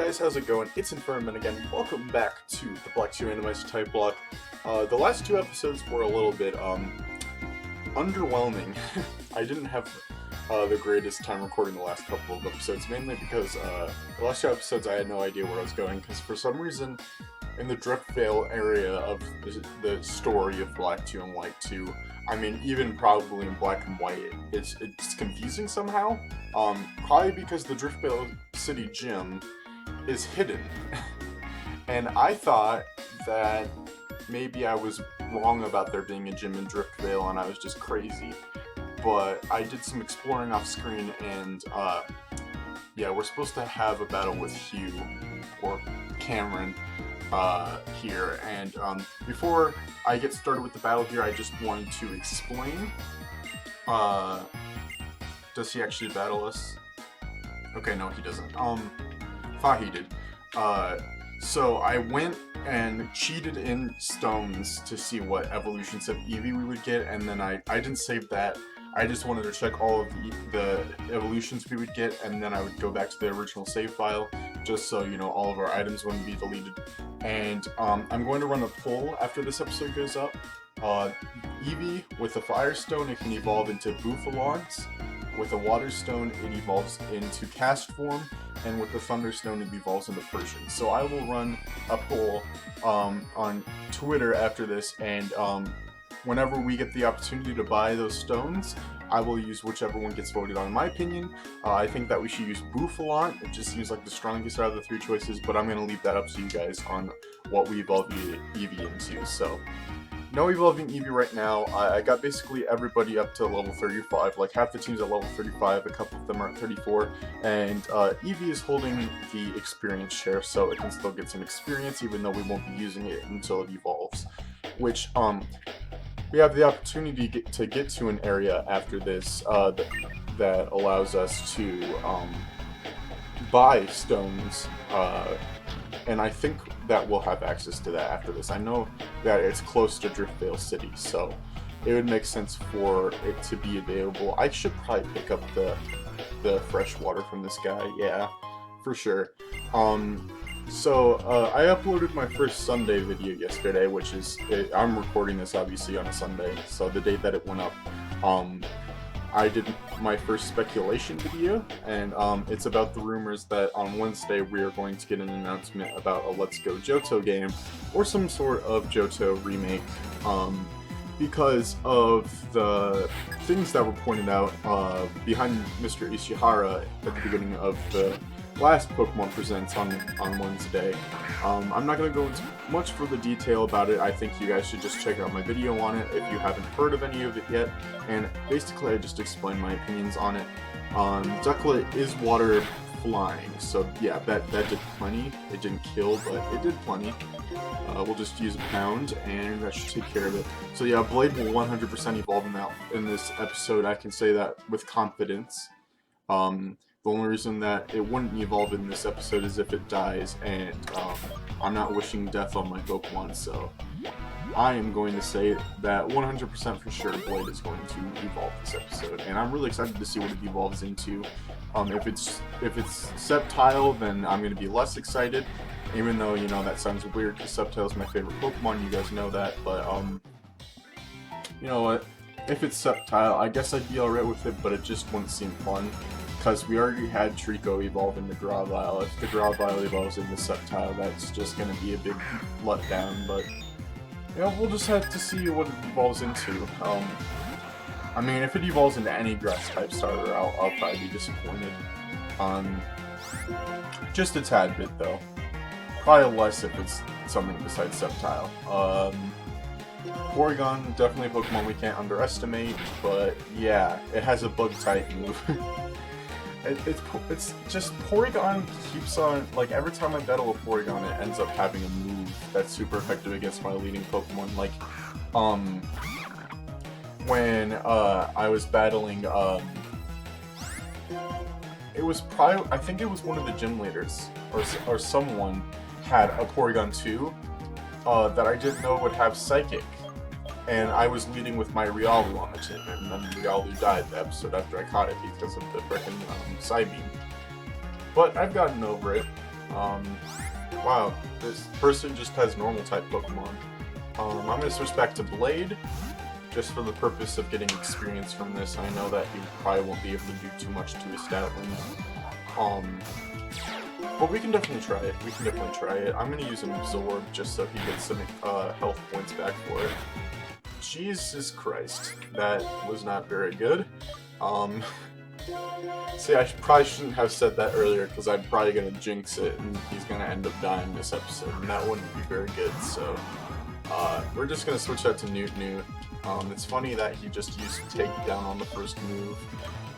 guys, how's it going? It's Infirman again. Welcome back to the Black 2 Randomizer Typelocke. The last two episodes were a little bit underwhelming. I didn't have the greatest time recording the last couple of episodes, mainly because the last two episodes I had no idea where I was going, because for some reason in the DRIFTVEIL area of the story of Black 2 and White 2, I mean, even probably in Black and White, it's confusing somehow. Probably because the DRIFTVEIL City Gym is hidden. And I thought that maybe I was wrong about there being a gym in DRIFTVEIL and I was just crazy. But I did some exploring off screen and yeah, we're supposed to have a battle with Hugh, or Cameron, here, and before I get started with the battle here, I just wanted to explain. Does he actually battle us? Okay, no, he doesn't. Thought he did. So I went and cheated in stones to see what evolutions of Eevee we would get, and then I didn't save that. I just wanted to check all of the evolutions we would get, and then I would go back to the original save file, just so, you know, all of our items wouldn't be deleted. And I'm going to run a poll after this episode goes up. Eevee, with a Firestone, it can evolve into Bouffalons. With a Water Stone, it evolves into Cast Form. And with the Thunderstone, it evolves into Persian. So I will run a poll on Twitter after this, and whenever we get the opportunity to buy those stones, I will use whichever one gets voted on. In my opinion, I think that we should use Bouffalon. It just seems like the strongest out of the three choices, but I'm going to leave that up to you guys on what we evolve Eevee into. So, no evolving Eevee right now. I got basically everybody up to level 35. Like, half the team's at level 35, a couple of them are at 34, and Eevee is holding the experience share, so it can still get some experience, even though we won't be using it until it evolves. Which, we have the opportunity to get to an area after this that allows us to buy stones, and I think that we'll have access to that after this. I know that it's close to DRIFTVEIL City, so it would make sense for it to be available. I should probably pick up the fresh water from this guy, yeah, for sure. So, I uploaded my first Sunday video yesterday, which is, I'm recording this obviously on a Sunday, so the date that it went up, I did my first speculation video, and it's about the rumors that on Wednesday we are going to get an announcement about a Let's Go Johto game, or some sort of Johto remake, because of the things that were pointed out behind Mr. Ishihara at the beginning of the last Pokemon Presents on Wednesday. I'm not going to go into much further detail about it. I think you guys should just check out my video on it if you haven't heard of any of it yet. And basically I just explained my opinions on it. Ducklet is water flying, so yeah, that did plenty. It didn't kill, but it did plenty. We'll just use a Pound, and that should take care of it. So yeah, Blade will 100% evolve in this episode. I can say that with confidence. The only reason that it wouldn't evolve in this episode is if it dies, and I'm not wishing death on my Pokemon, so I am going to say that 100% for sure Blade is going to evolve this episode, and I'm really excited to see what it evolves into. If it's Sceptile, then I'm going to be less excited, even though, you know, that sounds weird because Sceptile is my favorite Pokemon, you guys know that, but you know what, if it's Sceptile, I guess I'd be alright with it, but it just wouldn't seem fun. Because we already had Trico evolve into Gravile. If the Gravile evolves into Sceptile, that's just going to be a big letdown, but you know, we'll just have to see what it evolves into. I mean, if it evolves into any Grass-type starter, I'll probably be disappointed. Just a tad bit, though. Probably less if it's something besides Sceptile. Porygon, definitely a Pokemon we can't underestimate, but yeah, it has a Bug-type move. It's just, Porygon keeps on, like, every time I battle a Porygon, it ends up having a move that's super effective against my leading Pokemon. Like, when, I was battling, it was probably, I think it was one of the gym leaders, or someone had a Porygon 2, that I didn't know would have Psychic. And I was leading with my Riolu on the team, and then Riolu died the episode after I caught it because of the frickin' Psybeam. But I've gotten over it. Wow, this person just has normal type Pokemon. I'm gonna switch back to Blade, just for the purpose of getting experience from this. I know that he probably won't be able to do too much to his Stoutland. But we can definitely try it. I'm gonna use an Absorb just so he gets some health points back for it. Jesus Christ, that was not very good. See, I probably shouldn't have said that earlier because I'm probably gonna jinx it and he's gonna end up dying this episode, and that wouldn't be very good. So, we're just gonna switch out to Newt. It's funny that he just used Takedown on the first move.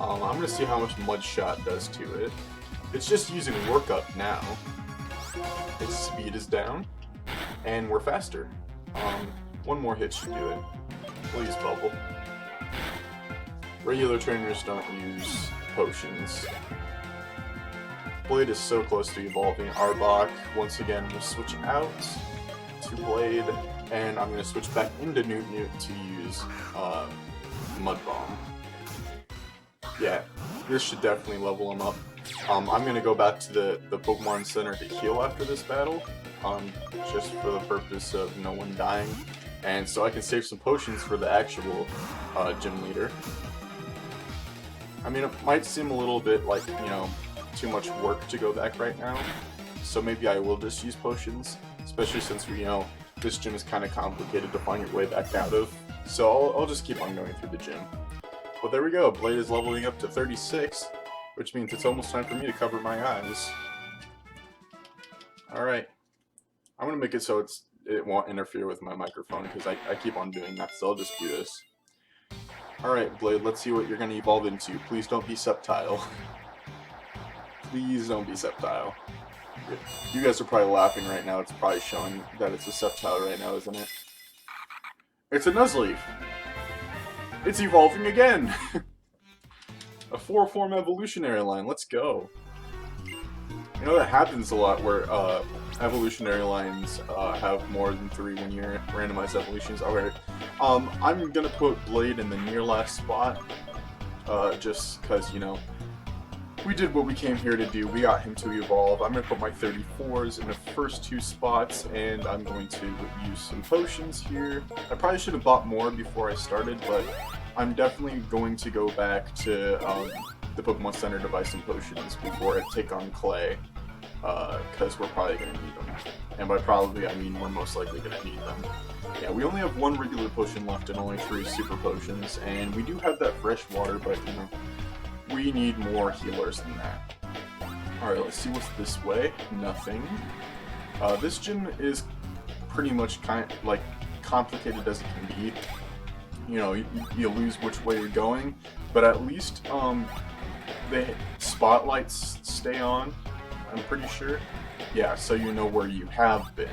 I'm gonna see how much Mud Shot does to it. It's just using Workup now. Its speed is down, and we're faster. One more hit should do it. Please, Bubble. Regular trainers don't use potions. Blade is so close to evolving. Arbok, once again, will switch out to Blade, and I'm going to switch back into Newt to use Mud Bomb. Yeah, this should definitely level him up. I'm going to go back to the Pokemon Center to heal after this battle, just for the purpose of no one dying, and so I can save some potions for the actual gym leader. I mean, it might seem a little bit like, you know, too much work to go back right now, so maybe I will just use potions, especially since, you know, this gym is kind of complicated to find your way back out of, so I'll just keep on going through the gym. But there we go, Blade is leveling up to 36, which means it's almost time for me to cover my eyes. Alright, I'm going to make it so it won't interfere with my microphone, because I keep on doing that, so I'll just do this. Alright, Blade, let's see what you're going to evolve into. Please don't be Sceptile. Please don't be Sceptile. You guys are probably laughing right now. It's probably showing that it's a Sceptile right now, isn't it? It's a Nuzleaf! It's evolving again! A 4-form evolutionary line, let's go! You know, that happens a lot where evolutionary lines have more than 3 when you're randomized evolutions. Alright, I'm gonna put Blade in the near last spot, just because, you know, we did what we came here to do. We got him to evolve. I'm gonna put my 34s in the first 2 spots, and I'm going to use some potions here. I probably should have bought more before I started, but I'm definitely going to go back to the Pokemon Center to buy some potions before I take on Clay, because we're probably going to need them. And by probably, I mean we're most likely going to need them. Yeah, we only have 1 regular potion left and only 3 super potions, and we do have that fresh water, but, you know, we need more healers than that. Alright, let's see what's this way. Nothing. This gym is pretty much like complicated as it can be. You know, you lose which way you're going, but at least the spotlights stay on, I'm pretty sure. Yeah, so you know where you have been.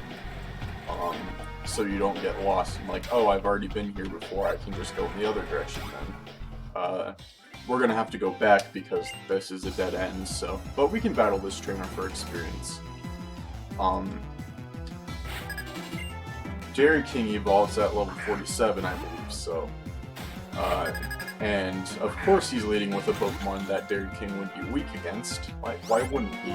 So you don't get lost and like, oh, I've already been here before, I can just go in the other direction then. We're gonna have to go back because this is a dead end, so... But we can battle this trainer for experience. Dairy King evolves at level 47, I believe, so... and of course he's leading with a Pokemon that Dairy King would be weak against. Why wouldn't he?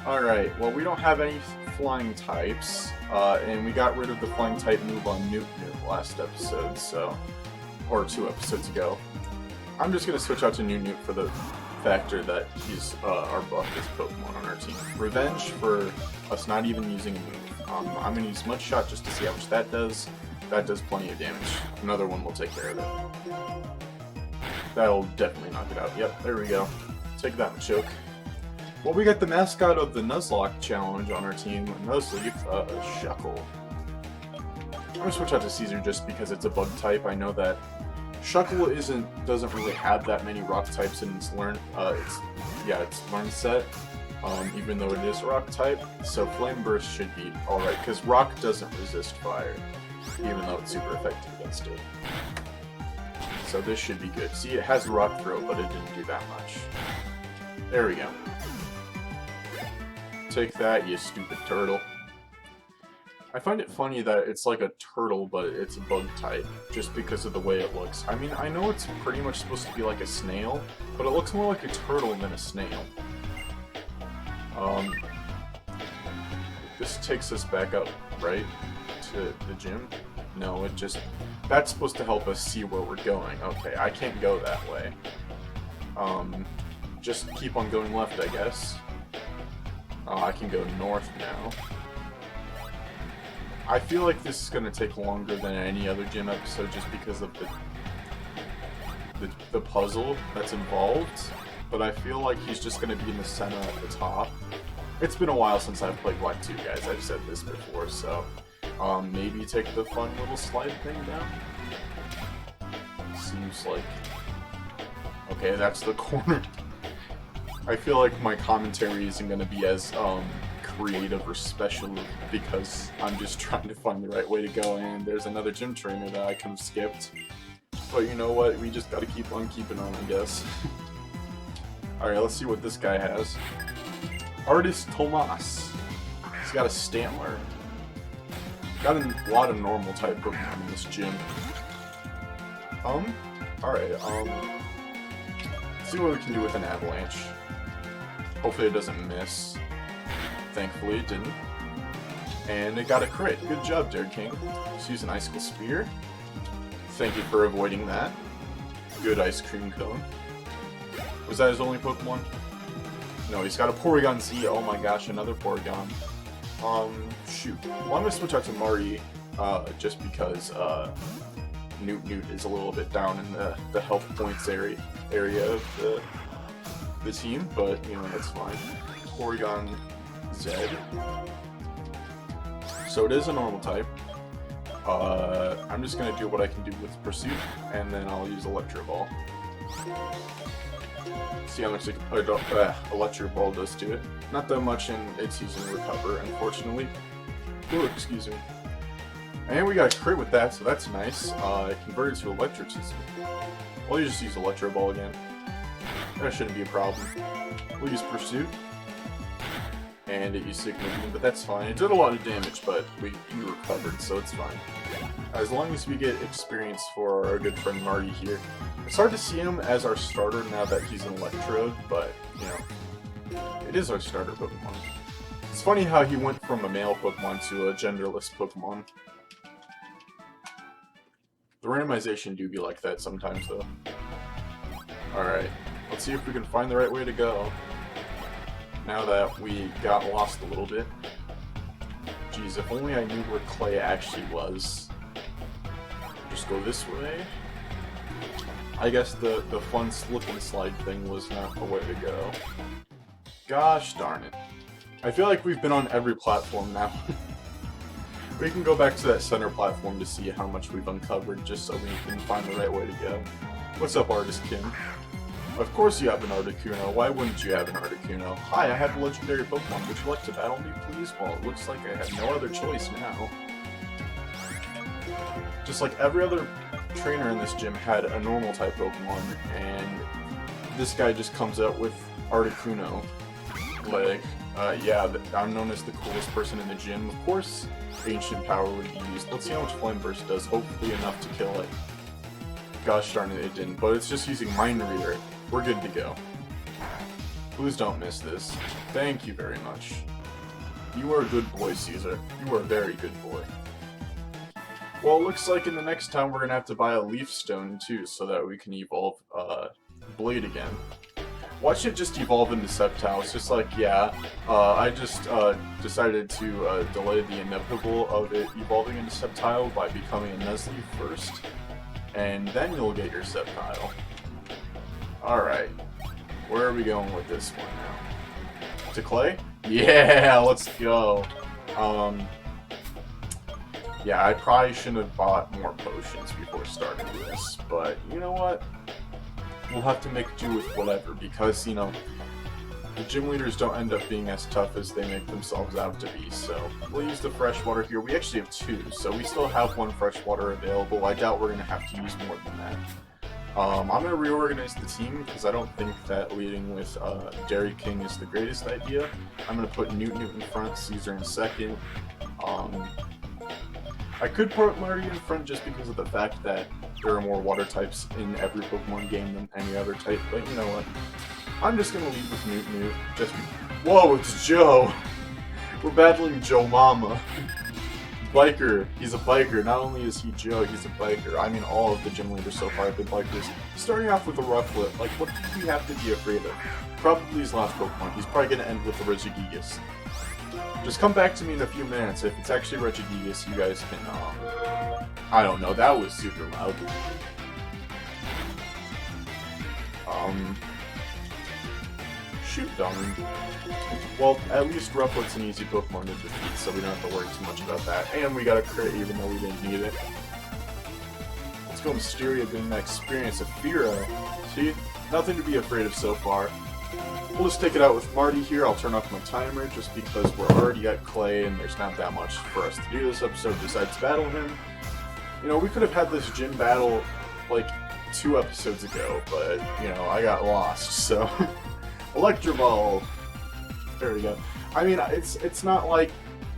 Alright, well we don't have any flying types, and we got rid of the flying type move on Newt last episode, so... Or 2 episodes ago. I'm just gonna switch out to Newt for the factor that he's our buffest Pokemon on our team. Revenge for us not even using a move. I'm gonna use Mud Shot just to see how much that does. That does plenty of damage. Another one will take care of it. That'll definitely knock it out. Yep, there we go. Take that, Machoke. Well, we got the mascot of the Nuzlocke challenge on our team, Nuzleaf, Shuckle. I'm gonna switch out to Caesar just because it's a bug type. I know that Shuckle doesn't really have that many rock types in its learn set, even though it is a rock type. So Flame Burst should be alright, because rock doesn't resist fire, even though it's super effective against it. So this should be good. See, it has Rock Throw, but it didn't do that much. There we go. Take that, you stupid turtle. I find it funny that it's like a turtle, but it's a bug type, just because of the way it looks. I mean, I know it's pretty much supposed to be like a snail, but it looks more like a turtle than a snail. This takes us back up, right? To the gym? No, it just... That's supposed to help us see where we're going. Okay, I can't go that way. Just keep on going left, I guess. I can go north now. I feel like this is going to take longer than any other gym episode just because of the puzzle that's involved. But I feel like he's just going to be in the center at the top. It's been a while since I've played Black 2, guys. I've said this before, so maybe take the fun little slide thing down. Seems like... Okay, that's the corner. I feel like my commentary isn't going to be as creative or special because I'm just trying to find the right way to go, and there's another gym trainer that I could have skipped. But you know what? We just gotta keep on keeping on, I guess. Alright, let's see what this guy has. Artist Tomas. He's got a Stantler. Got a lot of normal type Pokemon in this gym. Alright, let's see what we can do with an Avalanche. Hopefully it doesn't miss. Thankfully it didn't. And it got a crit. Good job, Dare King. Let's use an Icicle Spear. Thank you for avoiding that. Good Ice Cream Cone. Was that his only Pokemon? No, he's got a Porygon Z. Oh my gosh, another Porygon. Shoot. Well, I'm gonna switch out to Marty, just because, Newt is a little bit down in the health points area of the team, but, you know, that's fine. Porygon Z. So it is a normal type. I'm just gonna do what I can do with Pursuit, and then I'll use Electro Ball. See how much Electro Ball does to it. Not that much, and it's using Recover, unfortunately. Ooh, excuse me. And we got a crit with that, so that's nice. It converted to Electrotism. Well, you just use Electro Ball again. That shouldn't be a problem. We'll use Pursuit. And it used Signal Beam, but that's fine. It did a lot of damage, but we recovered, so it's fine. As long as we get experience for our good friend Marty here. It's hard to see him as our starter now that he's an Electrode, but, you know, it is our starter Pokemon. It's funny how he went from a male Pokemon to a genderless Pokemon. The randomization do be like that sometimes, though. Alright, let's see if we can find the right way to go. Now that we got lost a little bit. Jeez, if only I knew where Clay actually was. Just go this way. I guess the fun slip and slide thing was not the way to go. Gosh darn it. I feel like we've been on every platform now. We can go back to that center platform to see how much we've uncovered, just so we can find the right way to go. What's up, Artist Kim? Of course you have an Articuno. Why wouldn't you have an Articuno? Hi, I have a legendary Pokemon. Would you like to battle me, please? Well, it looks like I have no other choice now. Just like every other trainer in this gym had a normal type Pokemon, and this guy just comes out with Articuno. Like, yeah, I'm known as the coolest person in the gym. Of course, Ancient Power would be used. Let's see how much Flame Burst does. Hopefully enough to kill it. Gosh darn it, it didn't. But it's just using Mind Reader. We're good to go. Please don't miss this. Thank you very much. You are a good boy, Caesar. You are a very good boy. Well, it looks like in the next town we're gonna have to buy a Leaf Stone too, so that we can evolve Blade again. Watch it just evolve into Sceptile. It's just like, yeah, I just decided to delay the inevitable of it evolving into Sceptile by becoming a Nuzleaf first, and then you'll get your Sceptile. Alright, where are we going with this one now? To Clay? Yeah, let's go. Yeah, I probably shouldn't have bought more potions before starting this, but you know what? We'll have to make do with whatever, because, you know, the gym leaders don't end up being as tough as they make themselves out to be, so we'll use the freshwater here. We actually have two, so we still have one freshwater available. I doubt we're going to have to use more than that. I'm going to reorganize the team, because I don't think that leading with Dairy King is the greatest idea. I'm going to put Newt in front, Caesar in second. I could put Marty in front just because of the fact that there are more water types in every Pokemon game than any other type, but you know what? I'm just gonna lead with Newt Newt. Whoa, it's Joe! We're battling Joe Mama. Biker. He's a biker. Not only is he Joe, he's a biker. I mean, all of the gym leaders so far have been bikers. Starting off with a Rufflet, like, what do we have to be afraid of? Probably his last Pokemon. He's probably gonna end with the Regigigas. Just come back to me in a few minutes. If it's actually Regigigas, you guys can, I don't know. That was super loud. Shoot, darn. Well, at least Rufflet's an easy Pokemon to defeat, so we don't have to worry too much about that. And we got a crit even though we didn't need it. Let's go Mysteria, getting that experience of Fira. See? Nothing to be afraid of so far. We'll just take it out with Marty here. I'll turn off my timer just because we're already at Clay and there's not that much for us to do this episode besides battle him. You know, we could have had this gym battle like 2 episodes ago, but, you know, I got lost, so... Electro Ball! There we go. I mean, it's not like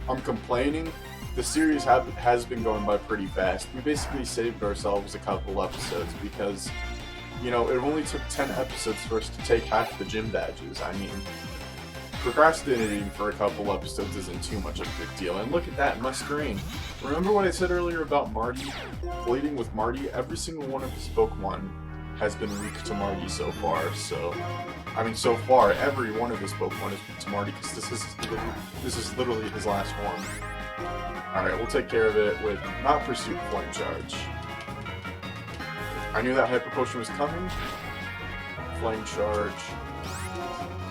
I'm complaining. The series has been going by pretty fast. We basically saved ourselves a couple episodes because, you know, it only took 10 episodes for us to take half the gym badges. I mean, procrastinating for a couple episodes isn't too much of a big deal. And look at that, my screen. Remember what I said earlier about Marty? Bleeding with Marty? Every single one of his Pokemon has been weak to Marty so far, so... I mean, so far, every one of his Pokemon is weak to Marty, because this is literally his last one. Alright, we'll take care of it with not Pursuit, Flame Charge. I knew that Hyper Potion was coming. Flame Charge.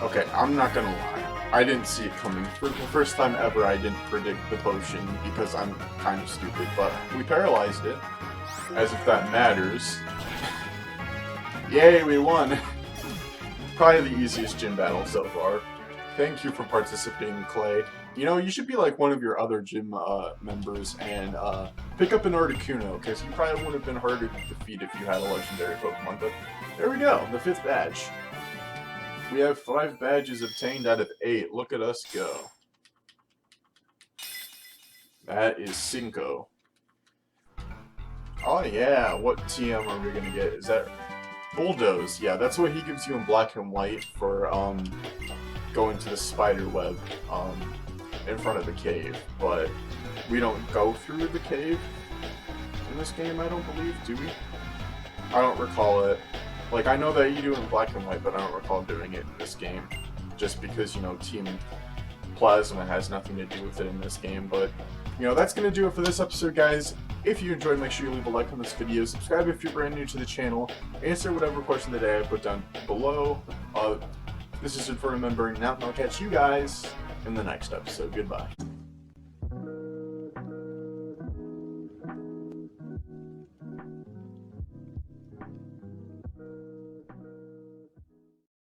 Okay, I'm not gonna lie. I didn't see it coming. For the first time ever, I didn't predict the potion, because I'm kind of stupid, but we paralyzed it. As if that matters. Yay, we won! Probably the easiest gym battle so far. Thank you for participating, Clay. You know, you should be like one of your other gym members and pick up an Articuno, because he probably would have been harder to defeat if you had a legendary Pokemon. But there we go, the 5th badge. We have 5 badges obtained out of 8. Look at us go. That is Cinco. Oh yeah, what TM are we gonna get? Is that... Bulldoze, yeah, that's what he gives you in Black and White for going to the spider web in front of the cave. But we don't go through the cave in this game, I don't believe, do we? I don't recall it. Like, I know that you do in Black and White, but I don't recall doing it in this game. Just because, you know, Team Plasma has nothing to do with it in this game. But, you know, that's going to do it for this episode, guys. If you enjoyed, make sure you leave a like on this video, subscribe if you're brand new to the channel, answer whatever question of the day I put down below. This is it for remembering now, and I'll catch you guys in the next episode. Goodbye.